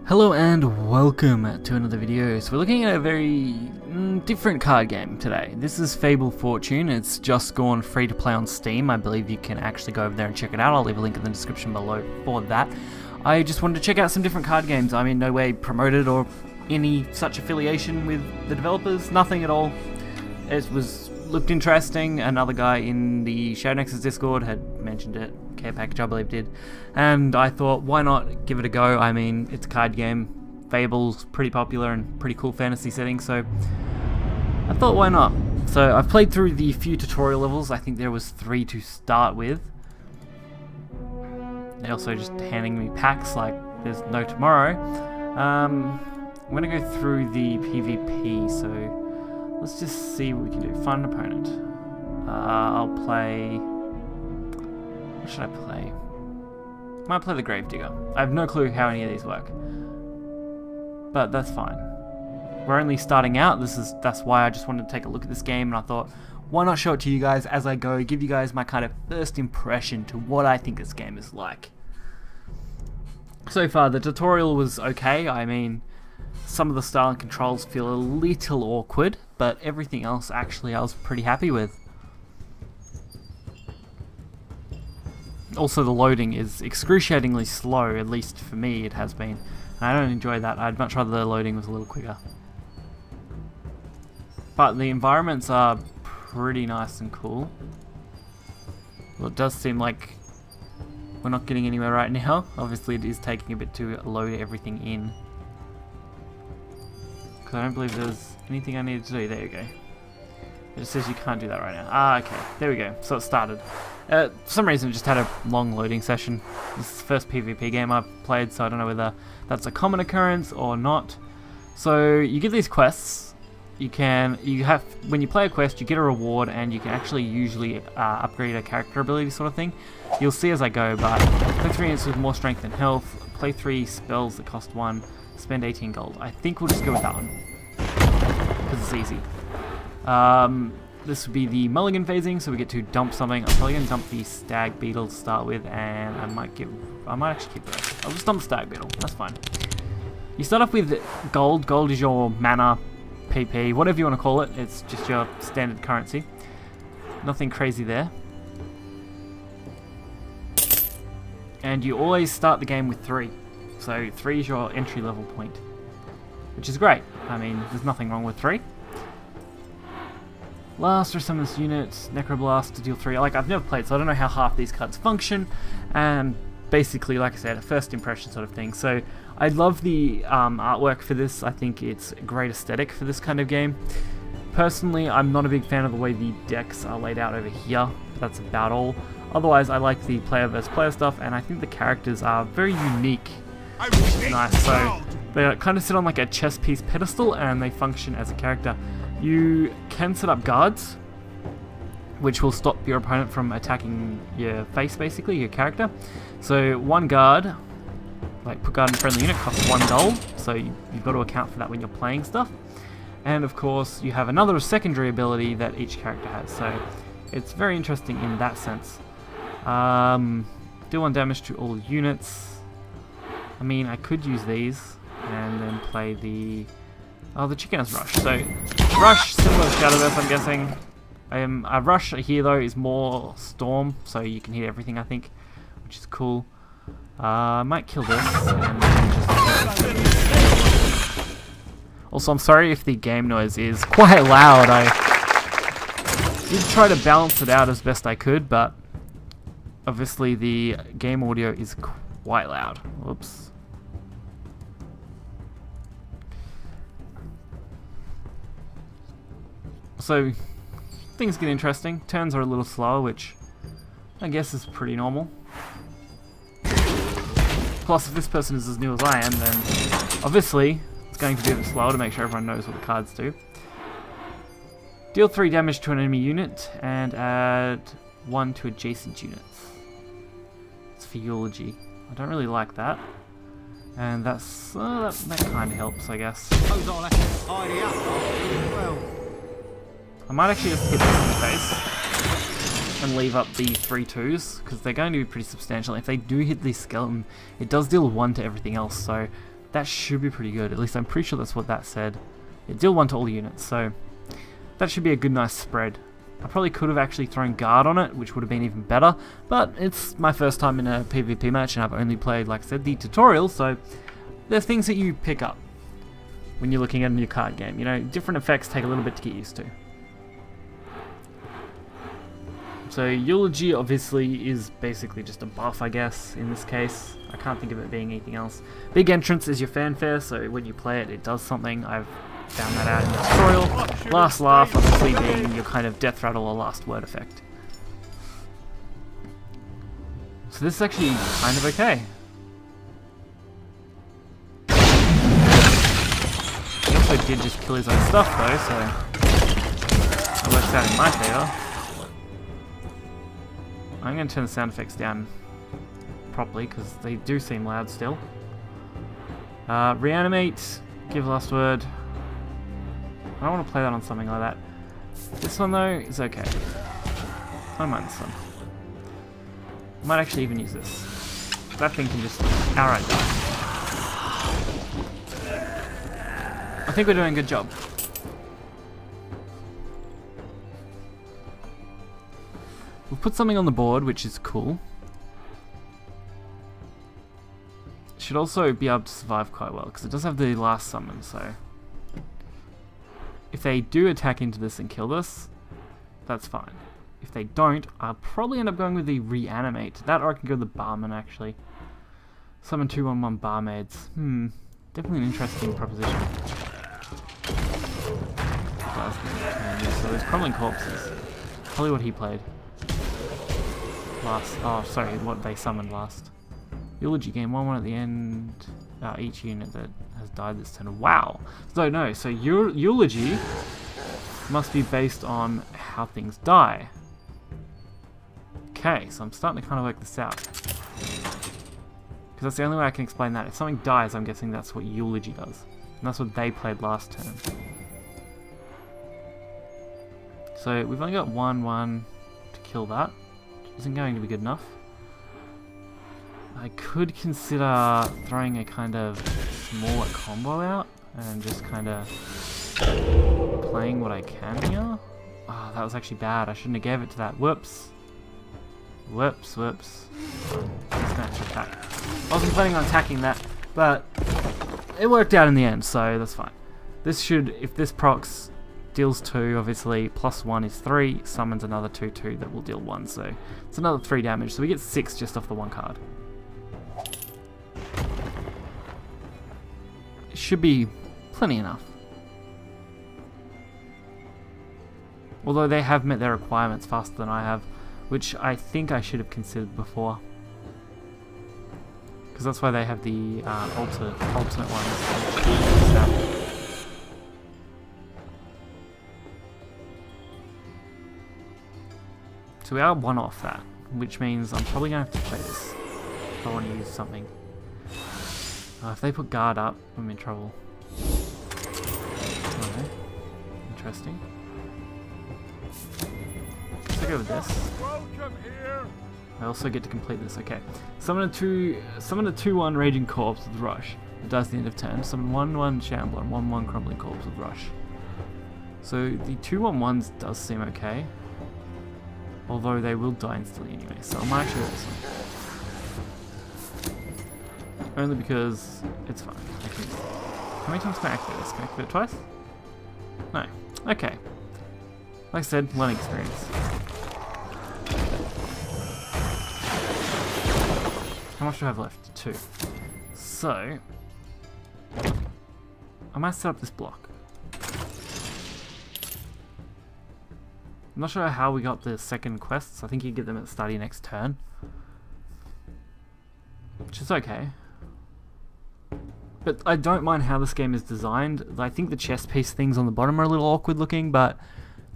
Hello and welcome to another video. So we're looking at a very different card game today. This is Fable Fortune. It's just gone free to play on Steam. I believe you can actually go over there and check it out. I'll leave a link in the description below for that. I just wanted to check out some different card games. I'm in no way promoted or any such affiliation with the developers. Nothing at all. It looked interesting. Another guy in the Shadow Nexus Discord had mentioned it. Care package I believe did, and I thought why not give it a go. I mean, it's a card game. Fable's pretty popular and pretty cool fantasy setting, so I thought why not. So I've played through the few tutorial levels. I think there was 3 to start with. They're also just handing me packs like there's no tomorrow. I'm gonna go through the PvP, so let's just see what we can do. Find an opponent. I'll play... What should I play? I might play the Gravedigger. I have no clue how any of these work, but that's fine. We're only starting out. That's why I just wanted to take a look at this game, and I thought, why not show it to you guys as I go, give you guys my kind of first impression to what I think this game is like. So far, the tutorial was okay. I mean, some of the style and controls feel a little awkward, but everything else actually I was pretty happy with. Also, the loading is excruciatingly slow, at least for me it has been. And I don't enjoy that. I'd much rather the loading was a little quicker. But the environments are pretty nice and cool. Well, it does seem like we're not getting anywhere right now. Obviously it is taking a bit to load everything in. Because I don't believe there's anything I needed to do. There you go. It just says you can't do that right now. Ah, okay. There we go. So it started. For some reason it just had a long loading session. This is the first PvP game I've played, so I don't know whether that's a common occurrence or not. So you get these quests. When you play a quest, you get a reward, and you can actually usually upgrade a character ability sort of thing. You'll see as I go, but play 3 units with more strength and health, play 3 spells that cost 1, spend 18 gold. I think we'll just go with that one, because it's easy. This would be the mulligan phasing, so we get to dump something. I'm probably going to dump the stag beetle to start with, and I might actually keep the rest. I'll just dump the stag beetle, that's fine. You start off with gold. Gold is your mana, PP, whatever you want to call it. It's just your standard currency. Nothing crazy there. And you always start the game with 3. So 3 is your entry level point, which is great. I mean, there's nothing wrong with 3. Last or summons units, Necroblast to deal 3. Like, I've never played, so I don't know how half these cards function. And basically, like I said, a first impression sort of thing. So I love the artwork for this. I think it's a great aesthetic for this kind of game. Personally, I'm not a big fan of the way the decks are laid out over here, but that's about all. Otherwise, I like the player versus player stuff, and I think the characters are very unique. Nice. So they kind of sit on like a chess piece pedestal, and they function as a character. You can set up guards, which will stop your opponent from attacking your face, basically, your character. So one guard, like put guard in friendly unit, costs 1 gold, so you've got to account for that when you're playing stuff. And of course, you have another secondary ability that each character has, so it's very interesting in that sense. Deal 1 damage to all units. I mean, I could use these and then play the... Oh, the chicken has Rush. So, Rush, similar to Shadowverse, I'm guessing. A Rush here, though, is more Storm, so you can hit everything, I think, which is cool. I might kill this. And just... Also, I'm sorry if the game noise is quite loud. I did try to balance it out as best I could, but obviously the game audio is quite loud. Whoops. So, things get interesting. Turns are a little slower, which I guess is pretty normal. Plus, if this person is as new as I am, then obviously it's going to be a bit slower to make sure everyone knows what the cards do. Deal 3 damage to an enemy unit, and add 1 to adjacent units. It's for Eulogy. I don't really like that. And that kind of helps, I guess. I might actually just hit this in the face and leave up the 3 2s, because they're going to be pretty substantial. If they do hit the skeleton, it does deal 1 to everything else, so that should be pretty good. At least I'm pretty sure that's what that said. It deal 1 to all units, so that should be a good, nice spread. I probably could have actually thrown guard on it, which would have been even better, but it's my first time in a PvP match and I've only played, like I said, the tutorial, so there's things that you pick up when you're looking at a new card game. You know, different effects take a little bit to get used to. So Eulogy obviously is basically just a buff, I guess, in this case. I can't think of it being anything else. Big Entrance is your fanfare, so when you play it, it does something. I've found that out in the tutorial. Last Laugh obviously being your kind of death rattle or last word effect. So this is actually kind of okay. He also did just kill his own stuff though, so that works out in my favour. I'm going to turn the sound effects down properly because they do seem loud still. Reanimate, give last word. I don't want to play that on something like that. This one though is okay. I don't mind this one. I might actually even use this. That thing can just outright die. I think we're doing a good job. We'll put something on the board, which is cool. Should also be able to survive quite well, because it does have the last summon, so... If they do attack into this and kill this, that's fine. If they don't, I'll probably end up going with the reanimate. That or I can go with the barman, actually. Summon 2/1/1 barmaids. Definitely an interesting proposition. So there's crumbling corpses. Probably what he played. Last. Oh, sorry, what they summoned last. Eulogy game 1/1 at the end. Each unit that has died this turn. Wow. So no. So Eulogy must be based on how things die. Okay, so I'm starting to kind of work this out. Because that's the only way I can explain that. If something dies, I'm guessing that's what Eulogy does. And that's what they played last turn. So we've only got 1/1 to kill that. Which isn't going to be good enough. I could consider throwing a kind of smaller combo out and just kind of playing what I can here. Oh, that was actually bad. I shouldn't have gave it to that. Whoops. Whoops, whoops. Snatch attack. I wasn't planning on attacking that, but it worked out in the end, so that's fine. This should, if this procs deals 2, obviously, +1 is 3, summons another 2/2 that will deal 1, so it's another 3 damage, so we get 6 just off the 1 card. It should be plenty enough. Although they have met their requirements faster than I have, which I think I should have considered before. Because that's why they have the alternate ones. So we are 1 off that, which means I'm probably going to have to play this if I want to use something. If they put guard up, I'm in trouble. Okay. Interesting. Let's go with this. I also get to complete this, okay. Summon a 2/1 Raging Corpse with Rush. It dies at the end of turn. Summon 1/1 Shambler and 1/1 Crumbling Corpse with Rush. So the 2/1/1s does seem okay. Although they will die instantly anyway, so I might actually do this one. Only because it's fine. How many times can I activate this? Can I activate it twice? No. Okay. Like I said, learning experience. How much do I have left? 2. So, I might set up this block. I'm not sure how we got the second quests. I think you get them at the start of your next turn. Which is okay. But I don't mind how this game is designed. I think the chest piece things on the bottom are a little awkward looking, but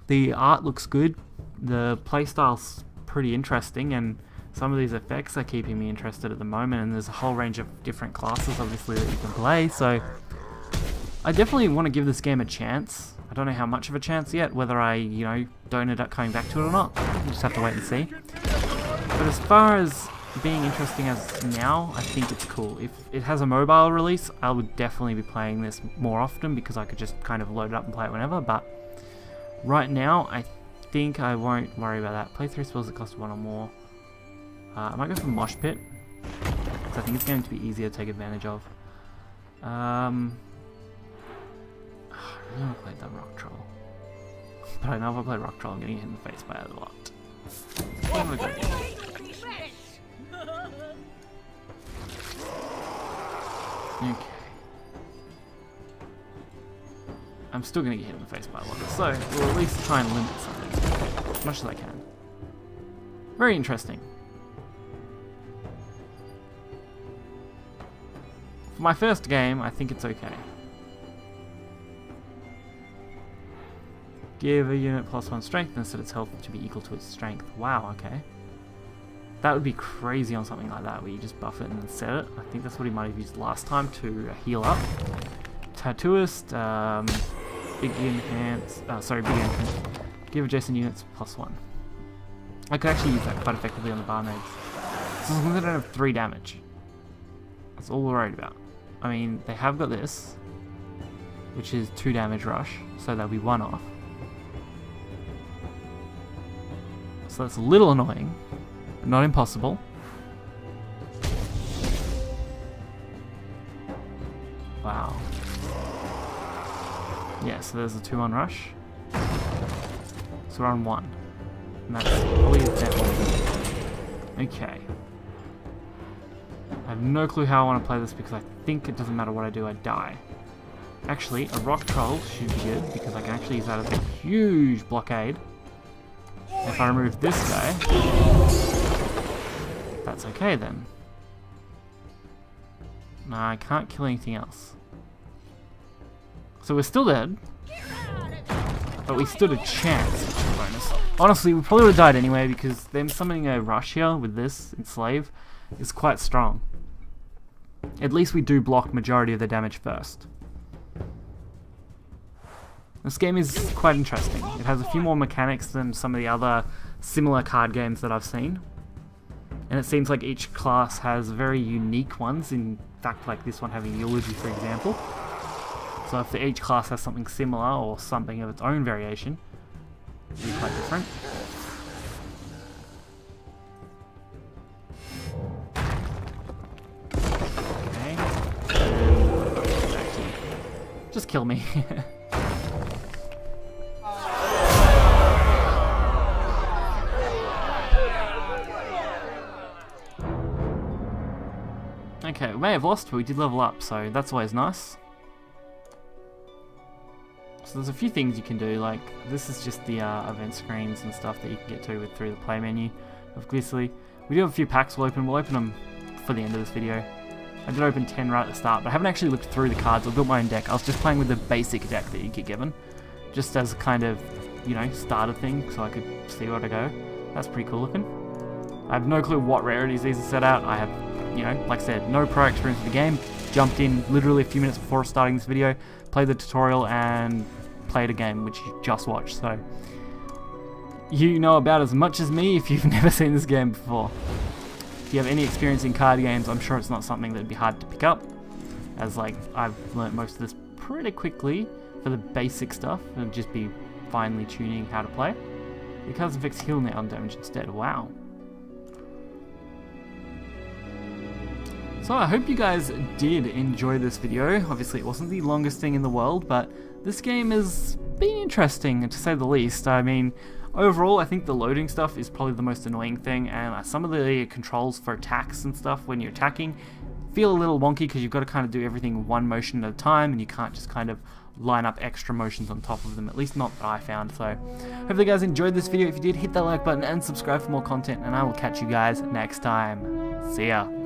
the art looks good. The playstyle's pretty interesting, and some of these effects are keeping me interested at the moment, and there's a whole range of different classes obviously that you can play, so I definitely want to give this game a chance. I don't know how much of a chance yet, whether I, don't end up coming back to it or not. We'll just have to wait and see. But as far as being interesting as now, I think it's cool. If it has a mobile release, I would definitely be playing this more often because I could just kind of load it up and play it whenever, but right now, I think I won't worry about that. Play 3 spells that cost 1 or more. I might go for Mosh Pit, because I think it's going to be easier to take advantage of. I really want to play that Rock Troll. But I know if I play Rock Troll, I'm getting hit in the face by a lot. Okay. I'm still going to get hit in the face by a lot, so we'll at least try and limit something as much as I can. Very interesting. For my first game, I think it's okay. Give a unit +1 strength and set its health to be equal to its strength. Wow, okay. That would be crazy on something like that, where you just buff it and then set it. I think that's what he might have used last time to heal up. Tattooist, big enhance, big enhance. Give adjacent units +1. I could actually use that quite effectively on the barmaids. So as long as I don't have 3 damage. That's all we're worried about. I mean, they have got this, which is 2 damage rush, so that'll be 1 off. So that's a little annoying, but not impossible. Wow. Yeah, so there's a 2-1 rush. So we're on 1. And that's probably dead. Okay. I have no clue how I want to play this because I think it doesn't matter what I do, I die. Actually, a Rock Troll should be good because I can actually use that as a huge blockade. If I remove this guy, that's okay then. No, I can't kill anything else. So we're still dead, but we stood a chance, which is a bonus. Honestly, we probably would have died anyway because them summoning a rush here with this Enslave is quite strong. At least we do block majority of the damage first. This game is quite interesting. It has a few more mechanics than some of the other similar card games that I've seen. And it seems like each class has very unique ones, in fact like this one having Eulogy for example. So if each class has something similar or something of its own variation, it'll be quite different. Okay. Just kill me. Okay, we may have lost, but we did level up, so that's always nice. So there's a few things you can do, like this is just the event screens and stuff that you can get to through the play menu of Glizzly. We do have a few packs we'll open them for the end of this video. I did open 10 right at the start, but I haven't actually looked through the cards or built my own deck. I was just playing with the basic deck that you get given, just as a kind of, you know, starter thing, so I could see where to go. That's pretty cool looking. I have no clue what rarities these are set out. I have, you know, like I said, no prior experience with the game. Jumped in literally a few minutes before starting this video, played the tutorial and played a game which you just watched, so you know about as much as me if you've never seen this game before. If you have any experience in card games, I'm sure it's not something that'd be hard to pick up, as like I've learnt most of this pretty quickly for the basic stuff, and just be finely tuning how to play. The cards affects heal now on damage instead. Wow. So I hope you guys did enjoy this video. Obviously it wasn't the longest thing in the world, but this game has been interesting to say the least. I mean, overall I think the loading stuff is probably the most annoying thing, and some of the controls for attacks and stuff when you're attacking feel a little wonky because you've got to kind of do everything one motion at a time and you can't just kind of line up extra motions on top of them, at least not that I found. So hopefully you guys enjoyed this video. If you did, hit that like button and subscribe for more content, and I will catch you guys next time. See ya.